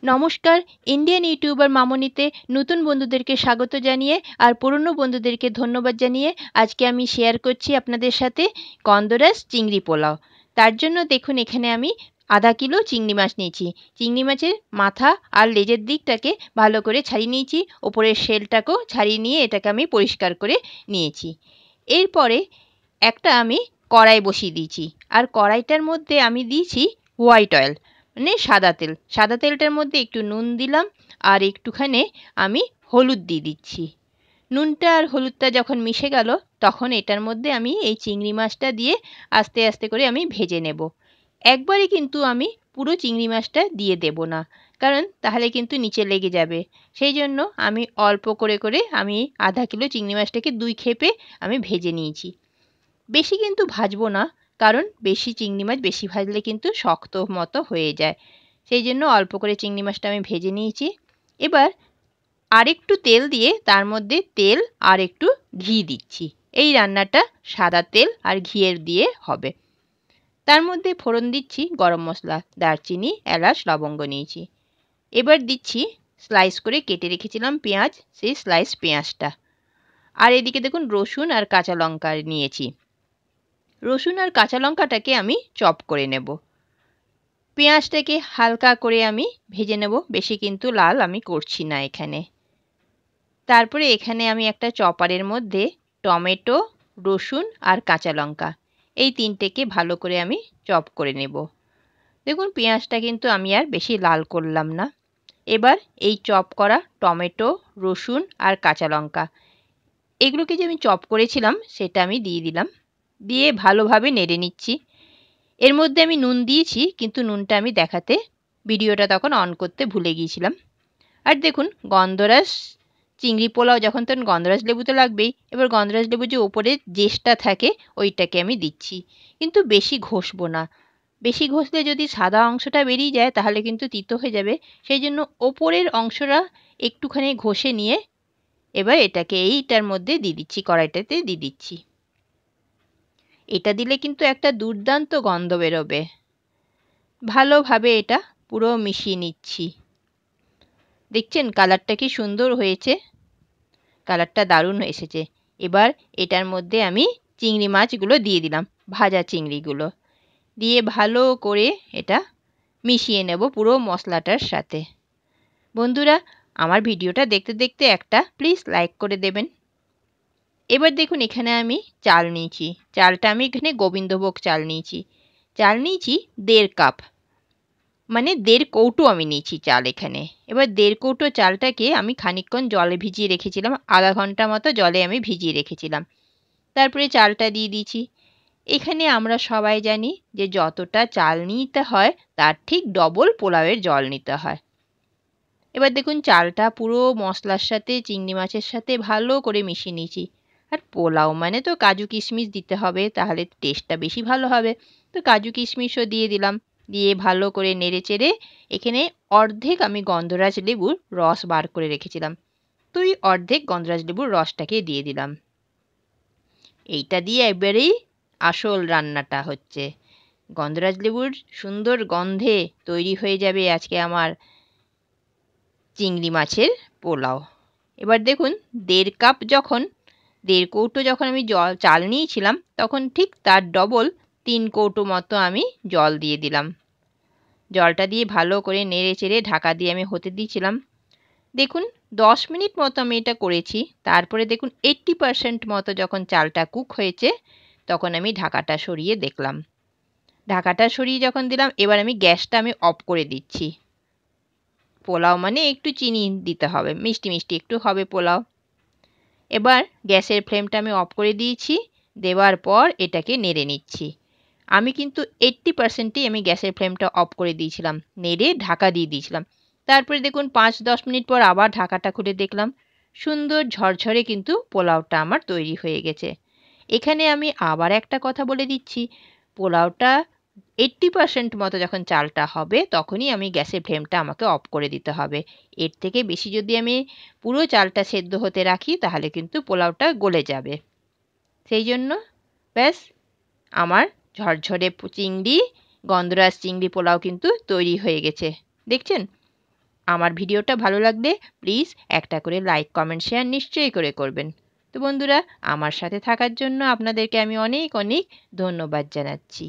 নমস্কার, Indian YouTuber মামনিতে নতুন বন্ধুদেরকে স্বাগত জানিয়ে আর পুরনো বন্ধুদেরকে ধন্যবাদ জানিয়ে আজকে আমি শেয়ার করছি আপনাদের সাথে গন্ধরাজ চিংড়ি পোলাও। তার জন্য দেখুন এখানে আমি আধা কিলো চিংড়ি মাছ নিয়েছি। চিংড়ি মাছের মাথা আর লেজের দিকটাকে ভালো করে ছাড়িয়ে নিয়েছি, ওপরের শেলটাকেও ছাড়িয়ে নিয়ে এটাকে আমি পরিষ্কার করে নিয়েছি। এরপরে একটা আমি কড়াই বসিয়ে দিয়েছি, আর কড়াইটার মধ্যে আমি দিয়েছি হোয়াইট অয়েল, মানে সাদা তেল। সাদা তেলটার মধ্যে একটু নুন দিলাম আর একটুখানি আমি হলুদ দিয়ে দিচ্ছি। নুনটা আর হলুদটা যখন মিশে গেল তখন এটার মধ্যে আমি এই চিংড়ি মাছটা দিয়ে আস্তে আস্তে করে আমি ভেজে নেব। একবারে কিন্তু আমি পুরো চিংড়ি মাছটা দিয়ে দেব না, কারণ তাহলে কিন্তু নিচে লেগে যাবে। সেই জন্য আমি অল্প করে করে আমি আধা কিলো চিংড়ি মাছটাকে দুই খেপে আমি ভেজে নিয়েছি। বেশি কিন্তু ভাজবো না, কারণ বেশি চিংড়ি মাছ বেশি ভাজলে কিন্তু শক্ত মতো হয়ে যায়। সেই জন্য অল্প করে চিংড়ি মাছটা আমি ভেজে নিয়েছি। এবার আরেকটু তেল দিয়ে তার মধ্যে তেল আর একটু ঘি দিচ্ছি। এই রান্নাটা সাদা তেল আর ঘিয়ের দিয়ে হবে। তার মধ্যে ফোড়ন দিচ্ছি গরম মশলা, দারচিনি, এলাচ, লবঙ্গ নিয়েছি। এবার দিচ্ছি স্লাইস করে কেটে রেখেছিলাম পেঁয়াজ, সেই স্লাইস পেঁয়াজটা। আর এদিকে দেখুন রসুন আর কাঁচা লঙ্কা নিয়েছি। রসুন আর কাঁচা লঙ্কাটাকে আমি চপ করে নেব। পেঁয়াজটাকে হালকা করে আমি ভেজে নেব, বেশি কিন্তু লাল আমি করছি না এখানে। তারপরে এখানে আমি একটা চপারের মধ্যে টমেটো, রসুন আর কাঁচা লঙ্কা এই তিনটেকে ভালো করে আমি চপ করে নেব। দেখুন পেঁয়াজটা কিন্তু আমি আর বেশি লাল করলাম না। এবার এই চপ করা টমেটো, রসুন আর কাঁচা লঙ্কা এগুলোকে যে আমি চপ করেছিলাম সেটা আমি দিয়ে দিলাম। দিয়ে ভালোভাবে নেড়ে নিচ্ছি। এর মধ্যে আমি নুন দিয়েছি, কিন্তু নুনটা আমি দেখাতে ভিডিওটা তখন অন করতে ভুলে গিয়েছিলাম। আর দেখুন গন্ধরাজ চিংড়ি পোলাও যখন তখন গন্ধরাজ লেবু তো লাগবেই। এবার গন্ধরাজ লেবু যে ওপরে জেসটা থাকে ওইটাকে আমি দিচ্ছি, কিন্তু বেশি ঘষবো না। বেশি ঘষলে যদি সাদা অংশটা বেরিয়ে যায় তাহলে কিন্তু তিতো হয়ে যাবে। সেই জন্য ওপরের অংশটা একটুখানি ঘষে নিয়ে এবার এটাকে এইটার মধ্যে দিয়ে দিচ্ছি, কড়াইটাতে দিয়ে দিচ্ছি। এটা দিলে কিন্তু একটা দুর্দান্ত গন্ধ বেরোবে। ভালোভাবে এটা পুরো মিশিয়ে নিচ্ছি। দেখছেন কালারটা কি সুন্দর হয়েছে? কালারটা দারুণ এসেছে। এবার এটার মধ্যে আমি চিংড়ি মাছগুলো দিয়ে দিলাম, ভাজা চিংড়িগুলো দিয়ে ভালো করে এটা মিশিয়ে নেব পুরো মশলাটার সাথে। বন্ধুরা, আমার ভিডিওটা দেখতে দেখতে একটা প্লিজ লাইক করে দেবেন। এবার দেখুন এখানে আমি চাল নিয়েছি। চালটা আমি এখানে গোবিন্দভোগ চাল নিয়েছি। চাল নিয়েছি 1.5 কাপ, মানে 1.5 কৌটো আমি নিয়েছি চাল এখানে। এবার 1.5 কৌটো চালটাকে আমি খানিকক্ষণ জলে ভিজিয়ে রেখেছিলাম, আধা ঘন্টা মতো জলে আমি ভিজিয়ে রেখেছিলাম। তারপরে চালটা দিয়ে দিয়েছি। এখানে আমরা সবাই জানি যে যতটা চাল নিতে হয় তার ঠিক ডবল পোলাওয়ের জল নিতে হয়। এবার দেখুন চালটা পুরো মশলার সাথে চিংড়ি মাছের সাথে ভালো করে মিশিয়ে নিয়েছি। আর পোলাও মানে তো কাজু কিশমিশ দিতে হবে, তাহলে টেস্টটা বেশি ভালো হবে। তো কাজু কিশমিশও দিয়ে দিলাম। দিয়ে ভালো করে নেড়ে চেড়ে এখানে অর্ধেক আমি গন্ধরাজ লেবুর রস বার করে রেখেছিলাম, তো ওই অর্ধেক গন্ধরাজ লেবুর রসটাকে দিয়ে দিলাম। এইটা দিয়ে একবারেই আসল রান্নাটা হচ্ছে। গন্ধরাজ লেবুর সুন্দর গন্ধে তৈরি হয়ে যাবে আজকে আমার চিংড়ি মাছের পোলাও। এবার দেখুন 1.5 কাপ যখন 1.5 কৌটো যখন আমি চাল নিয়েছিলাম তখন ঠিক তার ডবল 3 কৌটো মতো আমি জল দিয়ে দিলাম। জলটা দিয়ে ভালো করে নেড়ে চেড়ে ঢাকা দিয়ে আমি হতে দিয়েছিলাম। দেখুন 10 মিনিট মতো আমি এটা করেছি। তারপরে দেখুন 80% মতো যখন চালটা কুক হয়েছে তখন আমি ঢাকাটা সরিয়ে দেখলাম। ঢাকাটা সরিয়ে যখন দিলাম এবার আমি গ্যাসটা আমি অফ করে দিচ্ছি। পোলাও মানে একটু চিনি দিতে হবে, মিষ্টি মিষ্টি একটু হবে পোলাও। এবার গ্যাসের ফ্লেমটা আমি অফ করে দিয়েছি। দেওয়ার পর এটাকে নেড়ে নিচ্ছি। আমি কিন্তু 80%ই আমি গ্যাসের ফ্লেমটা অফ করে দিয়েছিলাম, নেড়ে ঢাকা দিয়ে দিয়েছিলাম। তারপরে দেখুন 5-10 মিনিট পর আবার ঢাকাটা খুলে দেখলাম, সুন্দর ঝরঝরে কিন্তু পোলাওটা আমার তৈরি হয়ে গেছে। এখানে আমি আবার একটা কথা বলে দিচ্ছি, পোলাওটা 80% মতো যখন চালটা হবে তখনই আমি গ্যাসের ফ্লেমটা আমাকে অফ করে দিতে হবে। এর থেকে বেশি যদি আমি পুরো চালটা সেদ্ধ হতে রাখি তাহলে কিন্তু পোলাওটা গলে যাবে। সেই জন্য ব্যাস আমার ঝরঝরে চিংড়ি গন্ধরাজ চিংড়ি পোলাও কিন্তু তৈরি হয়ে গেছে। দেখছেন আমার ভিডিওটা ভালো লাগলে প্লিজ একটা করে লাইক কমেন্ট শেয়ার নিশ্চয়ই করে করবেন। তো বন্ধুরা, আমার সাথে থাকার জন্য আপনাদেরকে আমি অনেক অনেক ধন্যবাদ জানাচ্ছি।